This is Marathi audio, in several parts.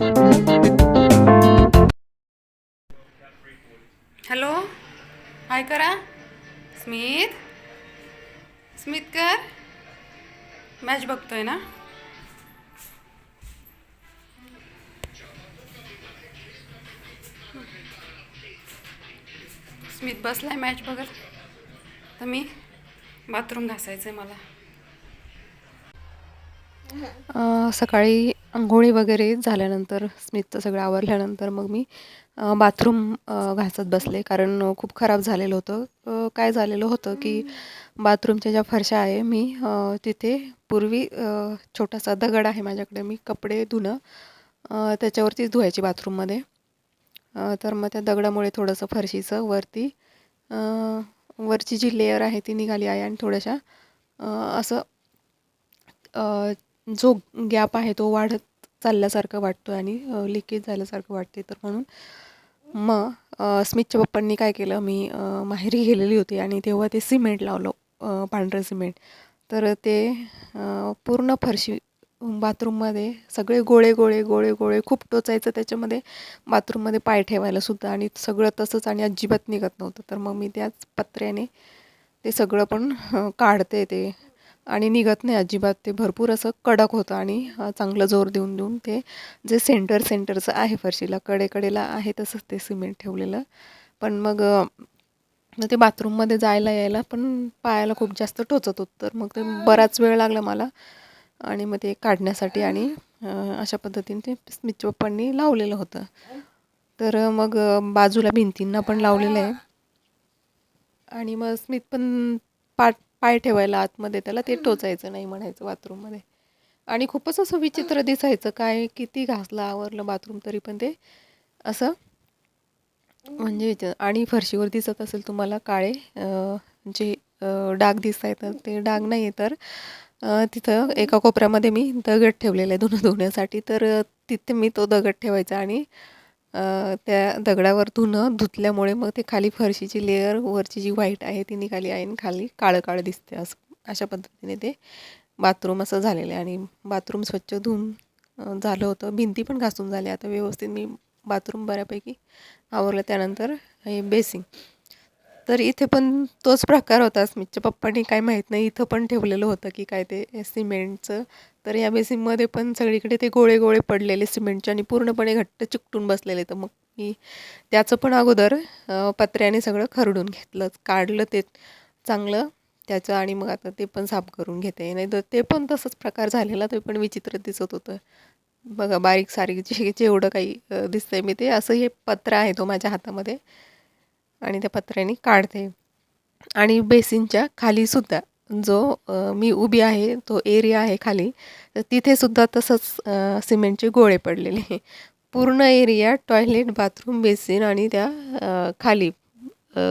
हॅलो, हाय करा. स्मित, स्मित कर. मॅच बघतोय ना. स्मित बसलाय मॅच बघत. तर मी बाथरूम घासायचं आहे मला. सकाळी अंघोळी वगैरे झाल्यानंतर स्मितचं सगळं आवरल्यानंतर मग मी बाथरूम घासत बसले, कारण खूप खराब झालेलं होतं. काय झालेलं होतं की बाथरूमच्या ज्या फरशा आहे, मी तिथे पूर्वी छोटासा दगड आहे माझ्याकडे, मी कपडे धुणं त्याच्यावरतीच धुवायची बाथरूममध्ये. तर मग त्या दगडामुळे थोडंसं फरशीचं वरची जी लेयर आहे ती निघाली आहे आणि थोड्याशा असं जो गॅप आहे तो वाढत चालल्यासारखं वाटतो आणि लिकेज झाल्यासारखं वाटते. तर म्हणून मग स्मितच्या पप्पांनी काय केलं, मी माहेरी गेलेली होती आणि तेव्हा ते सिमेंट लावलं, पांढरं सिमेंट. तर ते पूर्ण फरशी बाथरूममध्ये सगळे गोळे गोळे गोळे गोळे खूप टोचायचं त्याच्यामध्ये, बाथरूममध्ये पाय ठेवायला सुद्धा, आणि सगळं तसंच आणि अजिबात निघत नव्हतं. तर मग मी त्याच पत्र्याने ते सगळं पण काढते ते, आणि निघत नाही अजिबात. ते भरपूर असं कडक होतं आणि चांगलं जोर देऊन देऊन ते जे सेंटरचं आहे फरशीला, कडेकडेला आहे तसंच ते सिमेंट ठेवलेलं. पण मग ते बाथरूममध्ये जायला यायला पण पायाला खूप जास्त टोचत होतं. तर मग ते बराच वेळ लागला मला आणि मग ते काढण्यासाठी, आणि अशा पद्धतीने ते स्मितच्या पप्पांनी लावलेलं होतं. तर मग बाजूला भिंतींना पण लावलेलं आहे. आणि मग स्मित पण पाय ठेवायला आतमध्ये त्याला ते टोचायचं नाही म्हणायचं बाथरूममध्ये. आणि खूपच असं विचित्र दिसायचं, काय किती घासलं आवरलं बाथरूम तरी पण ते असं म्हणजे आणि फरशीवर दिसत असेल तुम्हाला काळे जे डाग दिसत आहेत, तर ते डाग नाही आहे. तर तिथं एका कोपऱ्यामध्ये मी दगड ठेवलेला आहे धुण्यासाठी. तर तिथे मी तो दगड ठेवायचा आणि त्या दगडावर धुतल्यामुळे मग ते खाली फरशीची लेअर वरची जी व्हाईट आहे ती निघाली आहे आणि खाली काळं काळं दिसते. असं अशा पद्धतीने ते बाथरूम असं झालेलं आहे. आणि बाथरूम स्वच्छ धुवून झालं होतं, भिंती पण घासून झाल्या आता व्यवस्थित. मी बाथरूम बऱ्यापैकी आवरलं. त्यानंतर हे बेसिंग, तर इथे पण तोच प्रकार होता. स्मितच्या पप्पांनी काय माहीत नाही इथं पण ठेवलेलं होतं की काय ते सिमेंटचं. तर या बेसिंगमध्ये पण सगळीकडे ते गोळे गोळे पडलेले सिमेंटचे आणि पूर्णपणे घट्ट चिकटून बसलेले. तर मग मी त्याचं पण अगोदर पत्र्याने सगळं खरडून घेतलं, काढलं ते चांगलं त्याचं, आणि मग आता ते पण साफ करून घेते. नाही तर ते पण तसंच प्रकार झालेला, ते पण विचित्र दिसत होतं. बघा, बारीक सारीक जेवढं काही दिसतंय मी ते असं, हे पत्रा आहे तो माझ्या हातामध्ये, आणि त्या पत्र्याने काढते. आणि बेसिनच्या खालीसुद्धा जो मी उभी आहे तो एरिया आहे खाली, तर तिथेसुद्धा तसंच सिमेंटचे गोळे पडलेले. पूर्ण एरिया टॉयलेट, बाथरूम, बेसिन आणि त्या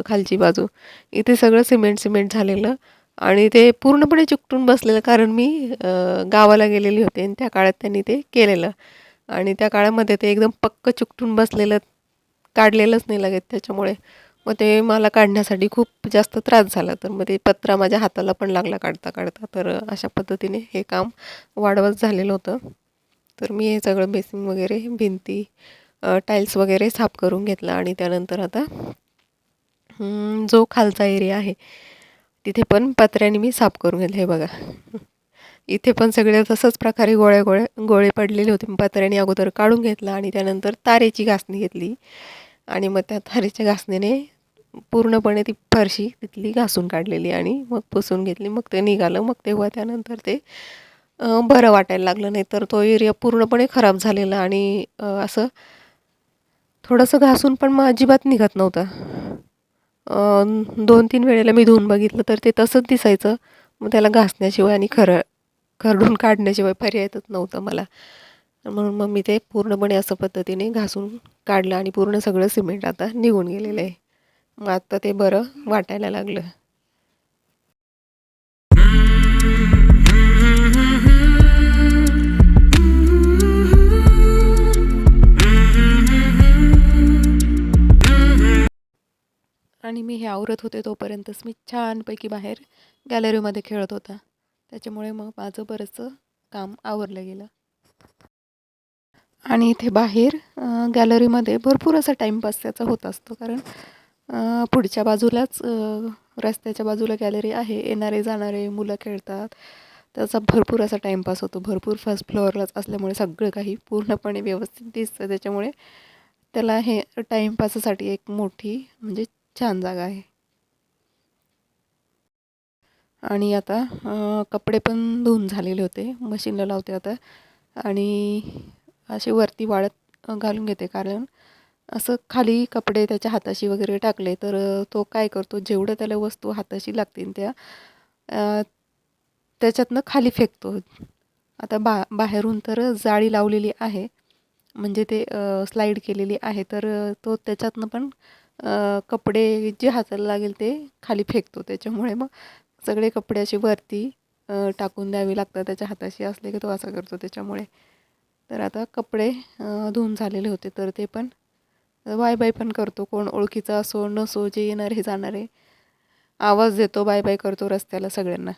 खालची बाजू इथे सगळं सिमेंट झालेलं, आणि ते पूर्णपणे चिकटून बसलेलं. कारण मी गावाला गेलेली होते आणि त्या काळात त्यांनी ते केलेलं, आणि त्या काळामध्ये ते एकदम पक्क चिकटून बसलेलं, काढलेलंच नाही लगेच. त्याच्यामुळे मग ते मला काढण्यासाठी खूप जास्त त्रास झाला. तर मग ते पत्रा माझ्या हाताला पण लागला काढता काढता. तर अशा पद्धतीने हे काम वाढवत झालेलं होतं. तर मी हे सगळं बेसिंग वगैरे, भिंती, टाईल्स वगैरे साफ करून घेतला. आणि त्यानंतर आता जो खालचा एरिया आहे तिथे पण पत्र्याने मी साफ करून घेतलं. हे बघा, इथे पण सगळे तसंच प्रकारे गोळे पडलेले होते. मी पत्र्याने अगोदर काढून घेतला आणि त्यानंतर तारेची घासणी घेतली, आणि मग त्या तारेच्या घासणीने पूर्णपणे ती फरशी तिथली घासून काढलेली आणि मग पुसून घेतली. मग ते निघालं. मग तेव्हा त्यानंतर ते बरं वाटायला लागलं. नाही तर तो एरिया पूर्णपणे खराब झालेला, आणि असं थोडंसं घासून पण मग अजिबात निघत नव्हतं. 2-3 वेळेला मी धुवून बघितलं तर ते तसंच दिसायचं. मग त्याला घासण्याशिवाय आणि खरडून काढण्याशिवाय पर्यायच नव्हतं मला. म्हणून मग मी ते पूर्णपणे असं पद्धतीने घासून काढलं, आणि पूर्ण सगळं सिमेंट आता निघून गेलेलं आहे. मग आता ते बरं वाटायला लागलं. आणि मी हे आवरत होते तोपर्यंतच मी छानपैकी बाहेर गॅलरीमध्ये खेळत होता. त्याच्यामुळे मग माझं बरंचसं काम आवरलं गेलं. आणि इथे बाहेर गॅलरीमध्ये भरपूर असा टाईमपास त्याचा होत असतो, कारण पुढच्या बाजूलाच रस्त्याच्या बाजूला गॅलरी आहे. येणारे जाणारे मुलं खेळतात. त्याचा भरपूर असा टाईमपास होतो. भरपूर फर्स्ट फ्लोअरलाच असल्यामुळे सगळं काही पूर्णपणे व्यवस्थित दिसतं. त्याच्यामुळे त्याला हे टाईमपासासाठी एक मोठी म्हणजे छान जागा आहे. आणि आता कपडे पण धुवून झालेले होते. मशीनला लावते आता आणि असे वरती वाळत घालून घेते, कारण असं खाली कपडे त्याच्या हाताशी वगैरे टाकले तर तो काय करतो, जेवढं त्याला वस्तू हाताशी लागतील त्या त्याच्यातनं खाली फेकतो. आता बाहेरून तर जाळी लावलेली आहे, म्हणजे ते स्लाईड केलेली आहे, तर तो त्याच्यातनं पण कपडे जे हाताला लागेल ते खाली फेकतो. त्याच्यामुळे मग सगळे कपडे असे वरती टाकून द्यावे लागतात त्याच्या हाताशी असले की तो असा करतो. त्याच्यामुळे तर आता कपडे धुवून झालेले होते, तर ते पण बाय बाय पण करतो. कोण ओळखीचा असो नसो, जे येणारे जाणारे आवाज देतो, बाय बाय करतो रस्त्याला सगळ्यांना.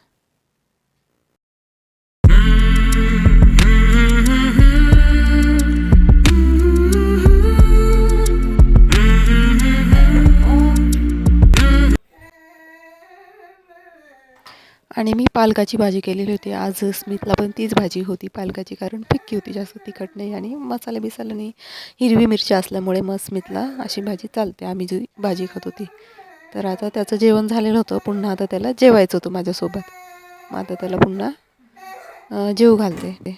आणि मी पालकाची भाजी केलेली होती आज. स्मितला पण तीच भाजी होती पालकाची, कारण फिक्की होती, जास्त तिखट नाही आणि मसाला बिसाला नाही. हिरवी मिरची असल्यामुळे मग स्मितला अशी भाजी चालते. आम्ही जी भाजी खात होती. तर आता त्याचं जेवण झालेलं होतं. पुन्हा आता त्याला जेवायचं होतं माझ्यासोबत. मग आता त्याला पुन्हा जेवू घालते.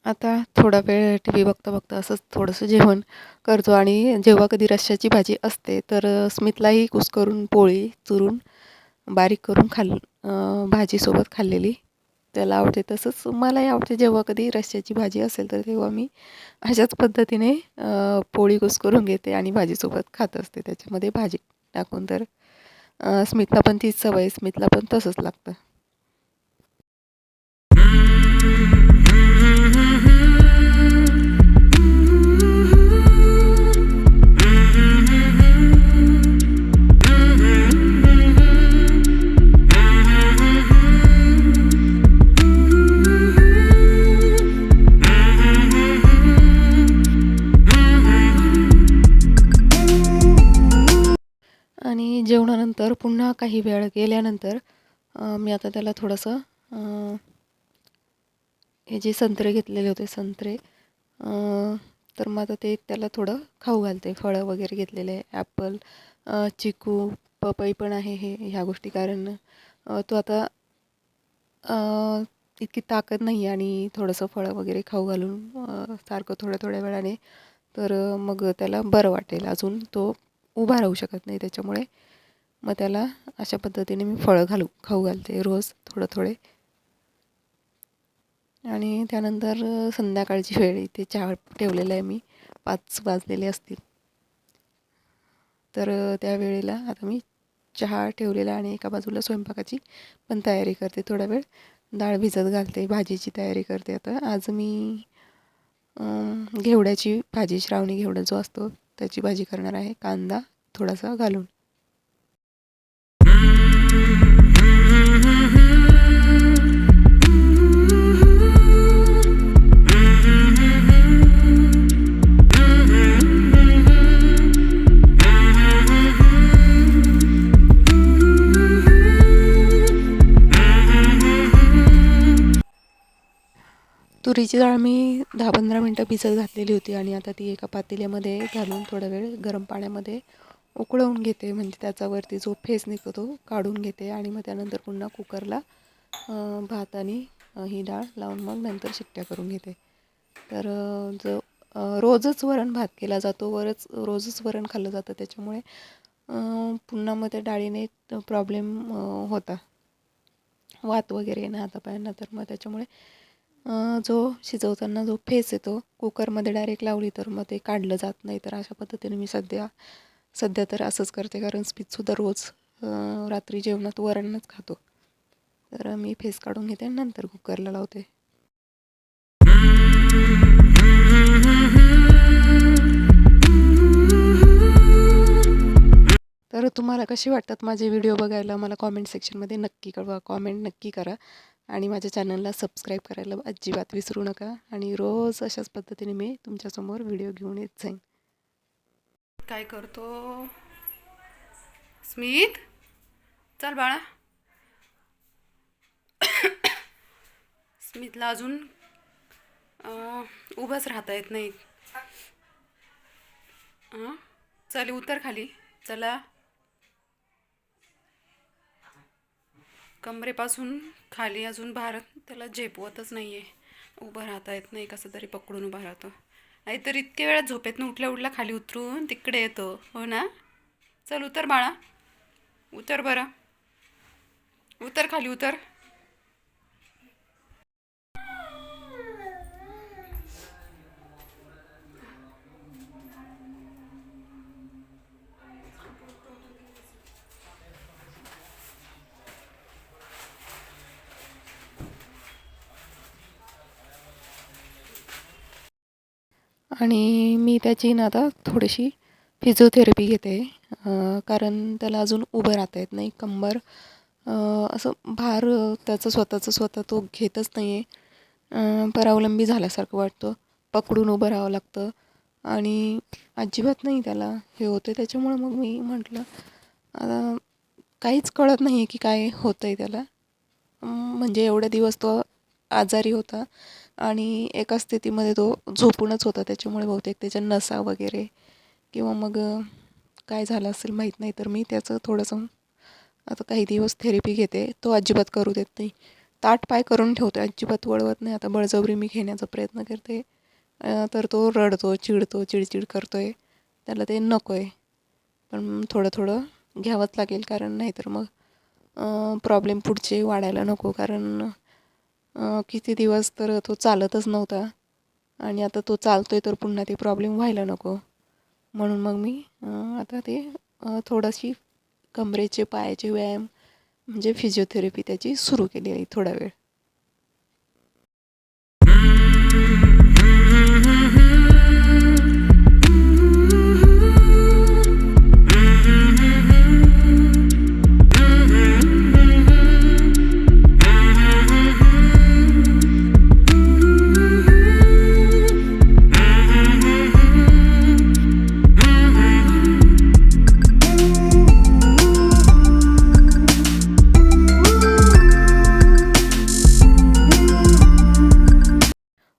आता थोडा वेळ टी व्ही बघता बघता असंच थोडंसं जेवण करतो. आणि जेव्हा कधी रश्श्याची भाजी असते तर स्मितलाही कुस्करून पोळी चुरून बारीक करून भाजीसोबत खाल्लेली त्याला आवडते. तसंच मलाही आवडते. जेव्हा कधी रश्श्याची भाजी असेल तर तेव्हा मी अशाच पद्धतीने पोळी कुस्करून घेते आणि भाजीसोबत खात असते, त्याच्यामध्ये भाजी टाकून. तर स्मितला पण तीच सवय, स्मितला पण तसंच लागतं. आणि जेवणानंतर पुन्हा काही वेळ गेल्यानंतर मी आता त्याला थोडंसं हे जे संत्रे घेतलेले होते संत्रे, तर मग आता ते त्याला थोडं खाऊ घालते. फळं वगैरे घेतलेले, ॲपल, चिकू, पपई पण आहे ह्या गोष्टी, कारण तो आता इतकी ताकद नाही आणि थोडंसं फळं वगैरे खाऊ घालून सारखं थोड्या थोड्या वेळाने, तर मग त्याला बरं वाटेल. अजून तो उभा राहू शकत नाही, त्याच्यामुळे मग त्याला अशा पद्धतीने मी फळं खाऊ घालते रोज थोडं थोडे. आणि त्यानंतर संध्याकाळची वेळ, इथे चहा ठेवलेला आहे मी, 5 वाजलेले असतील. तर त्या वेळेला आता मी चहा ठेवलेला आणि एका बाजूला स्वयंपाकाची पण तयारी करते. थोडा वेळ डाळ भिजत घालते, भाजीची तयारी करते. आता आज मी घेवड्याची भाजी, श्रावणी घेवडा जो असतो त्याची भाजी करणार आहे, कांदा थोडासा घालून. तुरीची डाळ मी 10-15 मिनटं भिजत घातलेली होती आणि आता ती एका पातेल्यामध्ये घालून थोडा वेळ गरम पाण्यामध्ये उकळवून घेते. म्हणजे त्याच्यावरती जो फेस निघतो तो काढून घेते आणि मग त्यानंतर पुन्हा कुकरला भात आणि ही डाळ लावून मग नंतर शिट्ट्या करून घेते. तर रोजच वरण भात केला जातो, रोजच वरण खाल्लं जातं, त्याच्यामुळे पुन्हा मग त्या डाळीने प्रॉब्लेम होता, वात वगैरे येणं हातापायांना. तर मग त्याच्यामुळे जो शिजवताना जो फेस येतो कुकरमध्ये डायरेक्ट लावली तर मग ते काढलं जात नाही. तर अशा पद्धतीने मी सध्या तर असंच करते, कारण स्मितसुद्धा रोज रात्री जेवणात वरणच खातो. तर मी फेस काढून घेते आणि नंतर कुकरला लावते. तर तुम्हाला कसे वाटतात माझे व्हिडिओ बघायला मला कॉमेंट सेक्शनमध्ये नक्की कळवा, कॉमेंट नक्की करा. आणि माझ्या चॅनलला सबस्क्राईब करायला अजिबात विसरू नका. आणि रोज अशाच पद्धतीने मी तुमच्यासमोर व्हिडिओ घेऊन येत जाईन. काय करतो स्मित? चल बाळा. स्मितला अजून उभंच राहता येत नाही. चल उतर खाली. चला. कमरेपासून खाली अजून भार त्याला झेपवतच नाही आहे. उभं राहता येत नाही, कसं तरी पकडून उभा राहतो. नाहीतर इतके वेळा झोपेतनं उठल्या खाली उतरून तिकडे येतो. हो ना? चल उतर बाळा. उतर बरं. उतर खाली उतर. आणि मी त्याची ना आता थोडीशी फिजिओथेरपी घेते, कारण त्याला अजून उभं राहता येत नाही. कंबर असं भार त्याचं स्वतः तो घेतच नाही आहे. परावलंबी झाल्यासारखं वाटतं, पकडून उभं राहावं लागतं आणि अजिबात नाही त्याला हे होतं. त्याच्यामुळं मग मी म्हटलं आता काहीच कळत नाही आहे की काय होतं आहे त्याला. म्हणजे एवढे दिवस तो आजारी होता आणि एका स्थितीमध्ये तो झोपूनच होता. त्याच्यामुळे बहुतेक त्याच्या नसा वगैरे किंवा मग काय झालं असेल माहीत नाही. तर मी त्याचं थोडंसं आता काही दिवस थेरपी घेते. तो अजिबात करू देत नाही. ताठ पाय करून ठेवतो, अजिबात वळवत नाही. आता बळजबरी मी घेण्याचा प्रयत्न करते, तर तो रडतो, चिडतो, चिडचिड करतो आहे. त्याला ते नको आहे. पण थोडं घ्यावंच लागेल, कारण नाही तर मग प्रॉब्लेम पुढचे वाढायला नको. कारण किती दिवस तर तो चालतच नव्हता आणि आता तो चालतो आहे तर पुन्हा ते प्रॉब्लेम व्हायला नको. म्हणून मग मी आता ते थोडीशी कमरेचे पायाचे व्यायाम म्हणजे फिजिओथेरपी त्याची सुरू केली आहे थोडा वेळ.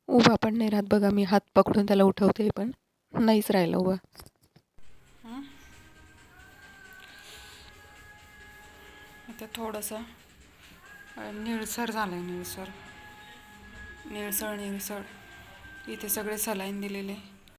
उभा पण नाही राहत बघा, मी हात पकडून त्याला उठवते पण नाहीच राहिला उभा. आता थोडंसं निळसर झालं आहे. निळसळ इथे सगळे सलाईन दिलेले.